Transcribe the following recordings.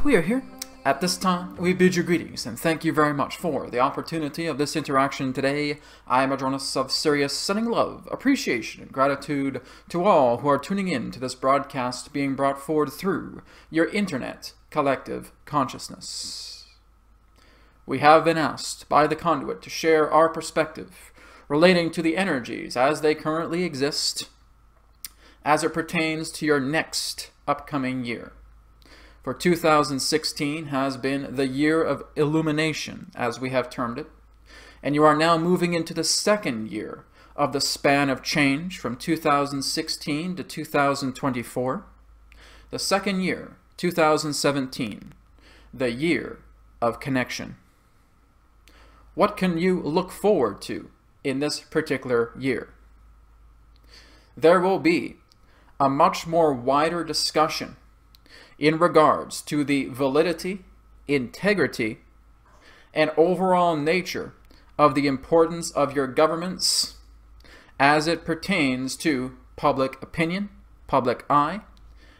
we are here. At this time, we bid you greetings, and thank you very much for the opportunity of this interaction today. I am Adronis of Sirian, sending love, appreciation, and gratitude to all who are tuning in to this broadcast being brought forward through your internet collective consciousness. We have been asked by the conduit to share our perspective relating to the energies as they currently exist as it pertains to your next upcoming year. For 2016 has been the year of illumination, as we have termed it, and you are now moving into the second year of the span of change from 2016 to 2024. The second year, 2017, the year of connection. What can you look forward to in this particular year? There will be a much more wider discussion in regards to the validity, integrity, and overall nature of the importance of your governments as it pertains to public opinion, public eye,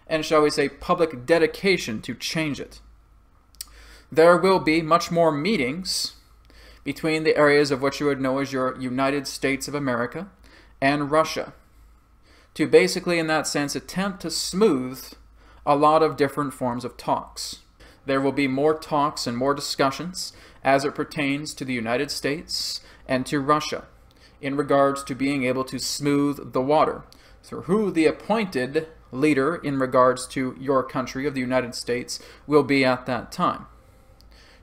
and shall we say public dedication to change it. There will be much more meetings between the areas of what you would know as your United States of America and Russia to basically, in that sense, attempt to smooth a lot of different forms of talks. There will be more talks and more discussions as it pertains to the United States and to Russia in regards to being able to smooth the water through who the appointed leader in regards to your country of the United States will be at that time.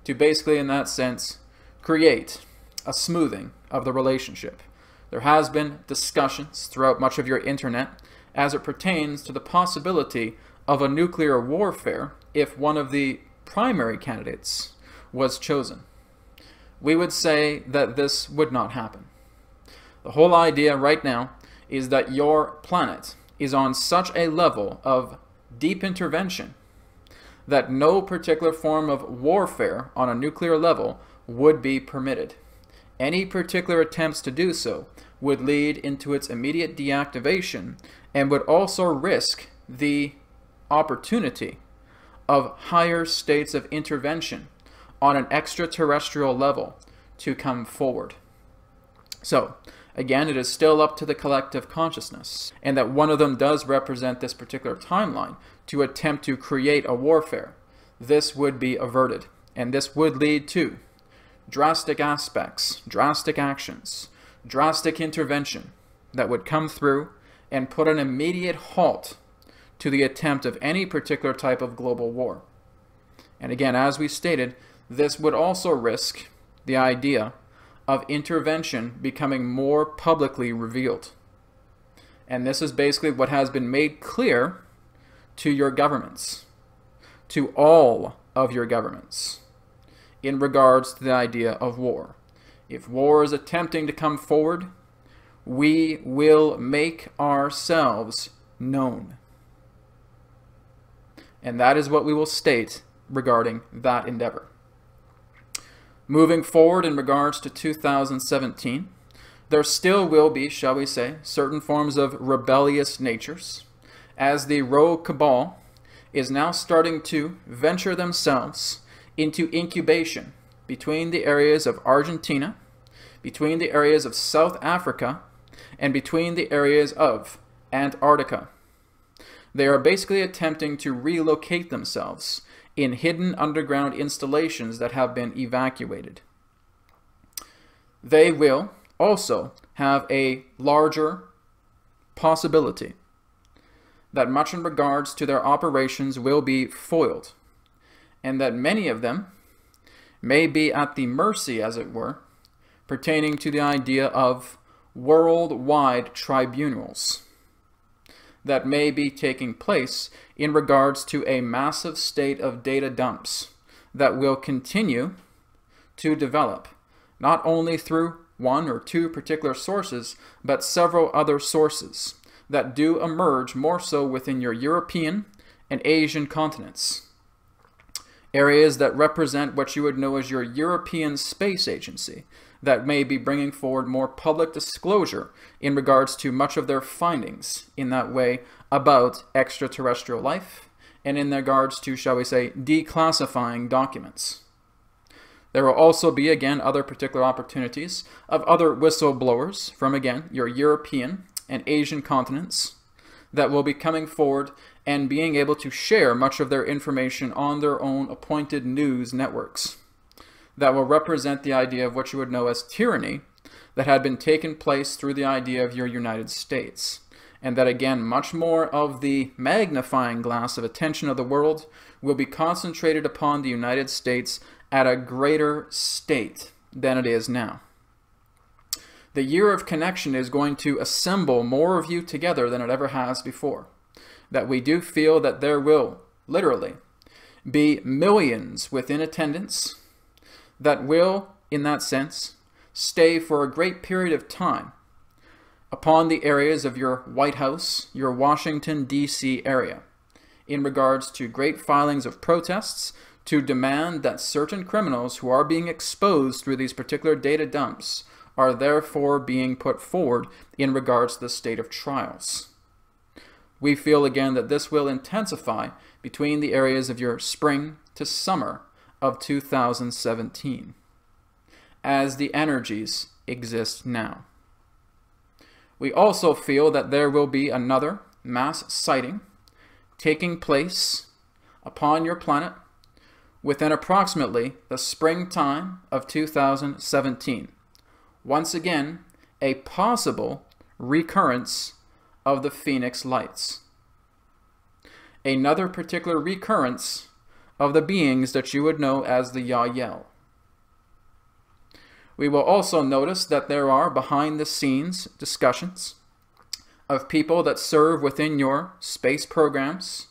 To basically, in that sense, create a smoothing of the relationship. There has been discussions throughout much of your internet as it pertains to the possibility of a nuclear warfare if one of the primary candidates was chosen. We would say that this would not happen. The whole idea right now is that your planet is on such a level of deep intervention that no particular form of warfare on a nuclear level would be permitted. Any particular attempts to do so would lead into its immediate deactivation and would also risk the opportunity of higher states of intervention on an extraterrestrial level to come forward. So, again, it is still up to the collective consciousness, and that one of them does represent this particular timeline to attempt to create a warfare. This would be averted, and this would lead to drastic aspects, drastic actions, drastic intervention that would come through and put an immediate halt to the attempt of any particular type of global war. And again, as we stated, this would also risk the idea of intervention becoming more publicly revealed. And this is basically what has been made clear to your governments, to all of your governments, in regards to the idea of war. If war is attempting to come forward, we will make ourselves known. And that is what we will state regarding that endeavor. Moving forward in regards to 2017, there still will be, shall we say, certain forms of rebellious natures, as the rogue cabal is now starting to venture themselves into incubation between the areas of Argentina, between the areas of South Africa, and between the areas of Antarctica. They are basically attempting to relocate themselves in hidden underground installations that have been evacuated. They will also have a larger possibility that much in regards to their operations will be foiled, and that many of them may be at the mercy, as it were, pertaining to the idea of worldwide tribunals that may be taking place in regards to a massive state of data dumps that will continue to develop, not only through one or two particular sources, but several other sources that do emerge more so within your European and Asian continents. Areas that represent what you would know as your European Space Agency, that may be bringing forward more public disclosure in regards to much of their findings in that way about extraterrestrial life and in regards to, shall we say, declassifying documents. There will also be, again, other particular opportunities of other whistleblowers from, again, your European and Asian continents that will be coming forward and being able to share much of their information on their own appointed news networks that will represent the idea of what you would know as tyranny that had been taken place through the idea of your United States. And that, again, much more of the magnifying glass of attention of the world will be concentrated upon the United States at a greater state than it is now. The year of connection is going to assemble more of you together than it ever has before. That we do feel that there will, literally, be millions within attendance that will, in that sense, stay for a great period of time upon the areas of your White House, your Washington, D.C. area, in regards to great filings of protests to demand that certain criminals who are being exposed through these particular data dumps are therefore being put forward in regards to the state of trials. We feel again that this will intensify between the areas of your spring to summer of 2017 as the energies exist now. We also feel that there will be another mass sighting taking place upon your planet within approximately the springtime of 2017. Once again, a possible recurrence of the Phoenix Lights. Another particular recurrence of the beings that you would know as the Yael. We will also notice that there are behind-the-scenes discussions of people that serve within your space programs,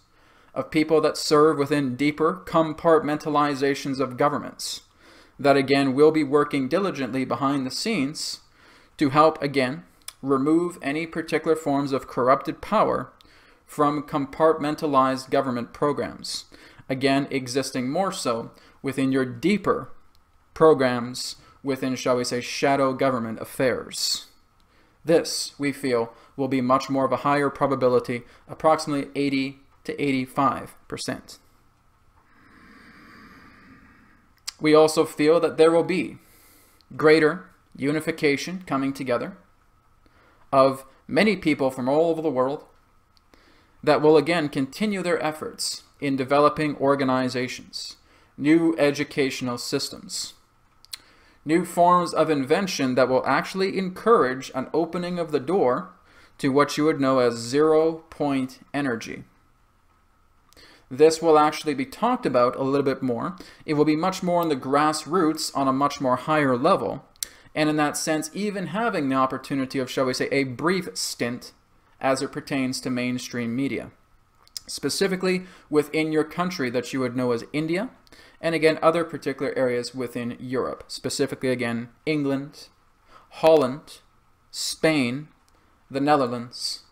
of people that serve within deeper compartmentalizations of governments, that again will be working diligently behind the scenes to help, again, remove any particular forms of corrupted power from compartmentalized government programs, again existing more so within your deeper programs within, shall we say, shadow government affairs. This, we feel, will be much more of a higher probability, approximately 80 to 85%. We also feel that there will be greater unification coming together of many people from all over the world that will again continue their efforts in developing organizations, new educational systems, new forms of invention that will actually encourage an opening of the door to what you would know as zero-point energy. This will actually be talked about a little bit more. It will be much more in the grassroots on a much more higher level. And in that sense, even having the opportunity of, shall we say, a brief stint as it pertains to mainstream media. Specifically within your country that you would know as India, and again, other particular areas within Europe. Specifically, again, England, Holland, Spain, the Netherlands.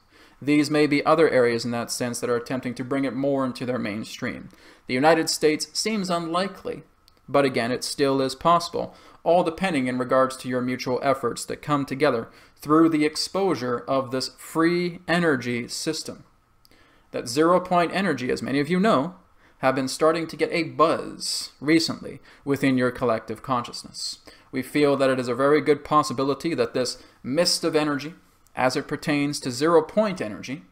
These may be other areas in that sense that are attempting to bring it more into their mainstream. The United States seems unlikely, but again, it still is possible, all depending in regards to your mutual efforts that come together through the exposure of this free energy system. That zero-point energy, as many of you know, have been starting to get a buzz recently within your collective consciousness. We feel that it is a very good possibility that this mist of energy, as it pertains to zero-point energy,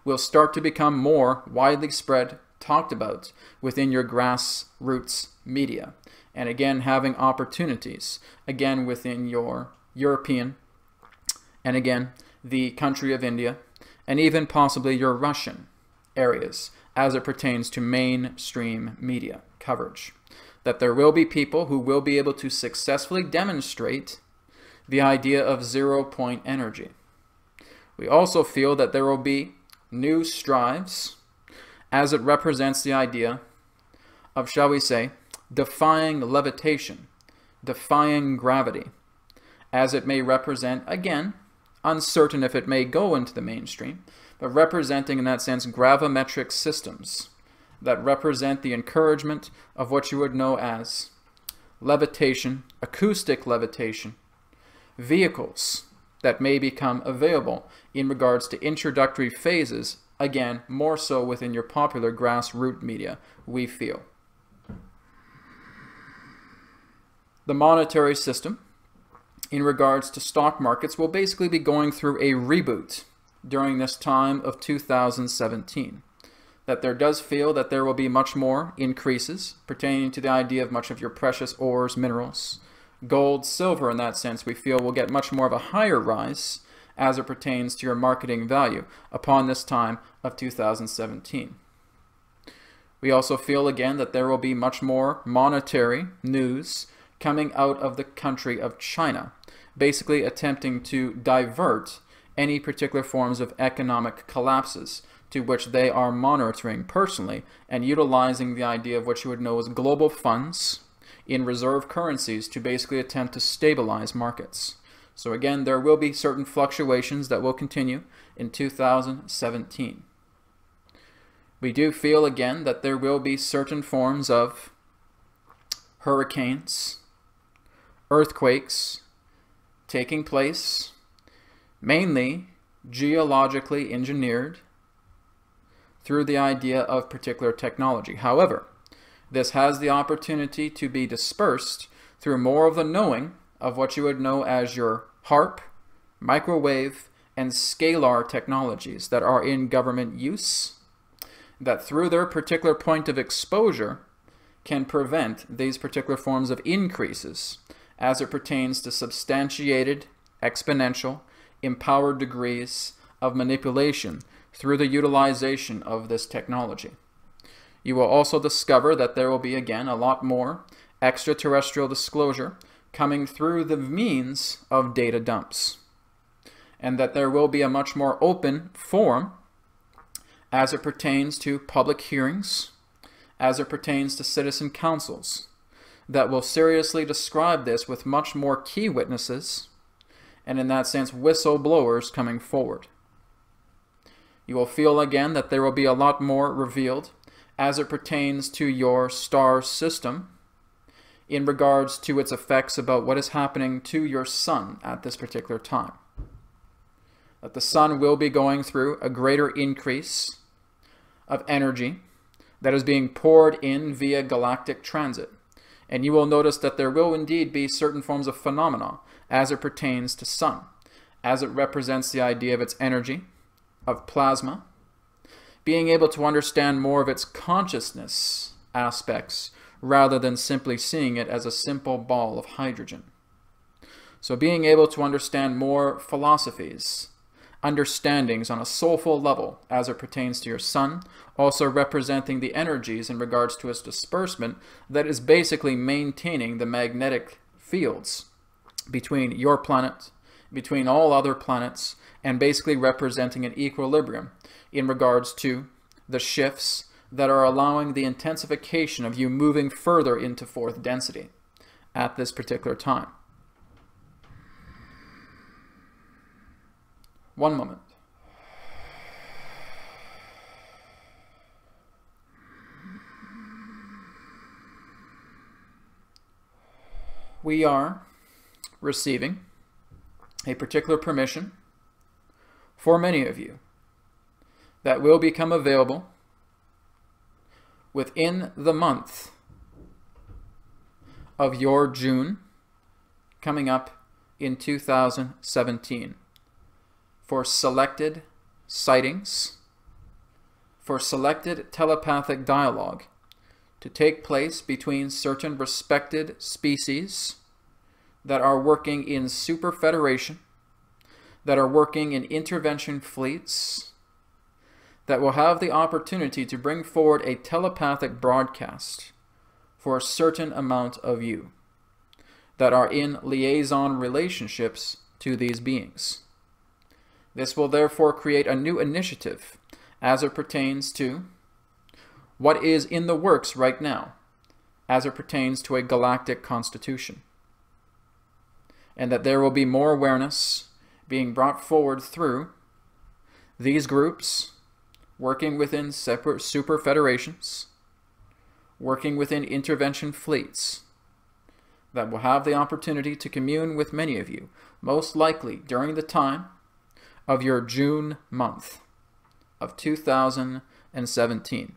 will start to become more widely spread, talked about within your grassroots media. And again, having opportunities, again, within your European, and again, the country of India, and even possibly your Russian areas, as it pertains to mainstream media coverage. That there will be people who will be able to successfully demonstrate the idea of zero-point energy. We also feel that there will be new strives as it represents the idea of, shall we say, defying levitation, defying gravity, as it may represent, again, uncertain if it may go into the mainstream, but representing in that sense gravimetric systems that represent the encouragement of what you would know as levitation, acoustic levitation, vehicles that may become available in regards to introductory phases again, more so within your popular grassroots media, we feel. The monetary system, in regards to stock markets, will basically be going through a reboot during this time of 2017. That there does feel that there will be much more increases pertaining to the idea of much of your precious ores, minerals, gold, silver in that sense, we feel will get much more of a higher rise as it pertains to your marketing value upon this time of 2017. We also feel again that there will be much more monetary news coming out of the country of China, basically attempting to divert any particular forms of economic collapses to which they are monitoring personally and utilizing the idea of what you would know as global funds in reserve currencies to basically attempt to stabilize markets. So again, there will be certain fluctuations that will continue in 2017. We do feel again that there will be certain forms of hurricanes, earthquakes taking place, mainly geologically engineered through the idea of particular technology. However, this has the opportunity to be dispersed through more of the knowing of what you would know as your HARP, microwave, and scalar technologies that are in government use, that through their particular point of exposure can prevent these particular forms of increases as it pertains to substantiated, exponential, empowered degrees of manipulation through the utilization of this technology. You will also discover that there will be, again, a lot more extraterrestrial disclosure coming through the means of data dumps, and that there will be a much more open forum as it pertains to public hearings, as it pertains to citizen councils, that will seriously describe this with much more key witnesses, and in that sense, whistleblowers coming forward. You will feel again that there will be a lot more revealed as it pertains to your star system in regards to its effects about what is happening to your sun at this particular time. That the sun will be going through a greater increase of energy that is being poured in via galactic transit. And you will notice that there will indeed be certain forms of phenomena as it pertains to sun, as it represents the idea of its energy, of plasma, being able to understand more of its consciousness aspects rather than simply seeing it as a simple ball of hydrogen. So being able to understand more philosophies, understandings on a soulful level as it pertains to your sun, also representing the energies in regards to its disbursement that is basically maintaining the magnetic fields between your planet, between all other planets, and basically representing an equilibrium in regards to the shifts that are allowing the intensification of you moving further into fourth density at this particular time. One moment. We are receiving a particular permission for many of you that will become available within the month of your June coming up in 2017 for selected sightings, for selected telepathic dialogue to take place between certain respected species that are working in super federation, that are working in intervention fleets, that will have the opportunity to bring forward a telepathic broadcast for a certain amount of you that are in liaison relationships to these beings. This will therefore create a new initiative as it pertains to what is in the works right now as it pertains to a galactic constitution. And that there will be more awareness being brought forward through these groups, working within separate super federations, working within intervention fleets, that will have the opportunity to commune with many of you, most likely during the time of your June month, of 2017.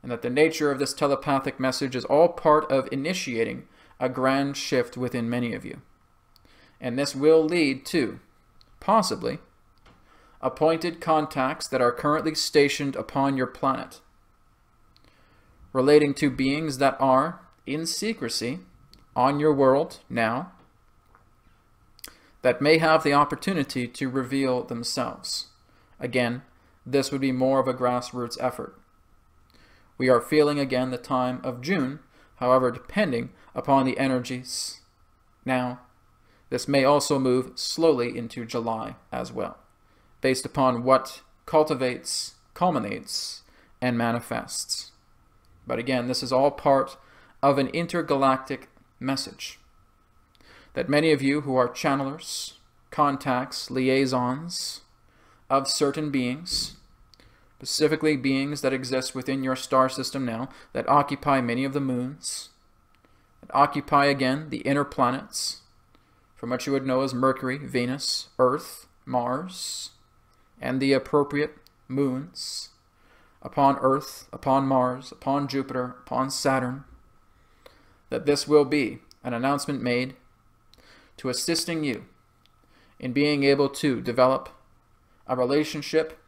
And that the nature of this telepathic message is all part of initiating a grand shift within many of you. And this will lead to, possibly, appointed contacts that are currently stationed upon your planet, relating to beings that are, in secrecy, on your world now, that may have the opportunity to reveal themselves. Again, this would be more of a grassroots effort. We are feeling again the time of June, however, depending upon the energies now, this may also move slowly into July as well, based upon what cultivates, culminates, and manifests. But again, this is all part of an intergalactic message that many of you who are channelers, contacts, liaisons of certain beings, specifically beings that exist within your star system now, that occupy many of the moons, that occupy again the inner planets, from what you would know as Mercury, Venus, Earth, Mars, and the appropriate moons upon Earth, upon Mars, upon Jupiter, upon Saturn, that this will be an announcement made to assisting you in being able to develop a relationship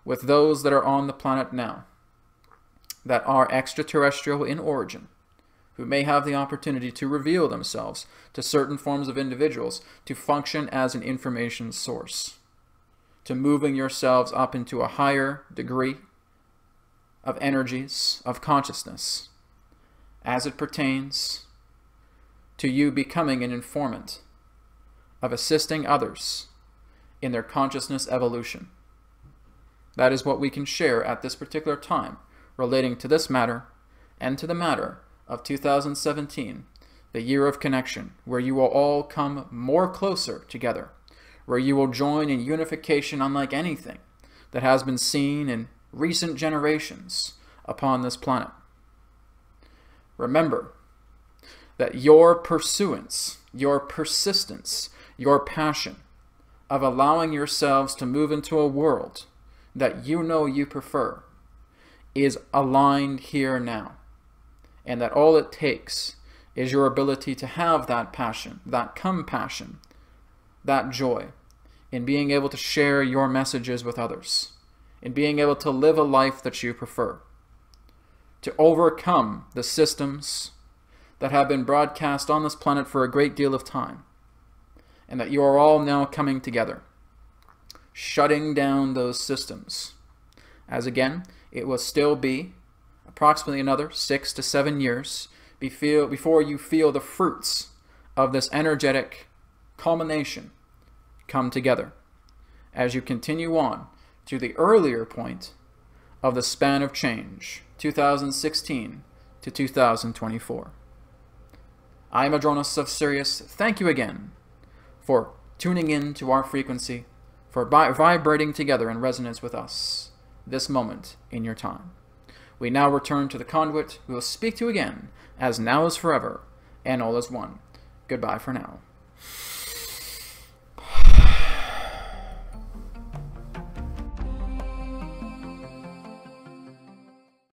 with those that are on the planet now, that are extraterrestrial in origin, who may have the opportunity to reveal themselves to certain forms of individuals to function as an information source, to moving yourselves up into a higher degree of energies, of consciousness, as it pertains to you becoming an informant of assisting others in their consciousness evolution. That is what we can share at this particular time relating to this matter and to the matter of 2017, the year of connection, where you will all come more closer together, where you will join in unification unlike anything that has been seen in recent generations upon this planet. Remember that your pursuance, your persistence, your passion of allowing yourselves to move into a world that you know you prefer is aligned here now. And that all it takes is your ability to have that passion, that compassion, that joy in being able to share your messages with others, in being able to live a life that you prefer, to overcome the systems that have been broadcast on this planet for a great deal of time, and that you are all now coming together, shutting down those systems. As again, it will still be approximately another 6 to 7 years before you feel the fruits of this energetic culmination come together, as you continue on to the earlier point of the span of change, 2016 to 2024. I am Adronis of Sirius. Thank you again for tuning in to our frequency, for vibrating together in resonance with us this moment in your time. We now return to the conduit. We will speak to you again, as now is forever, and all is one. Goodbye for now.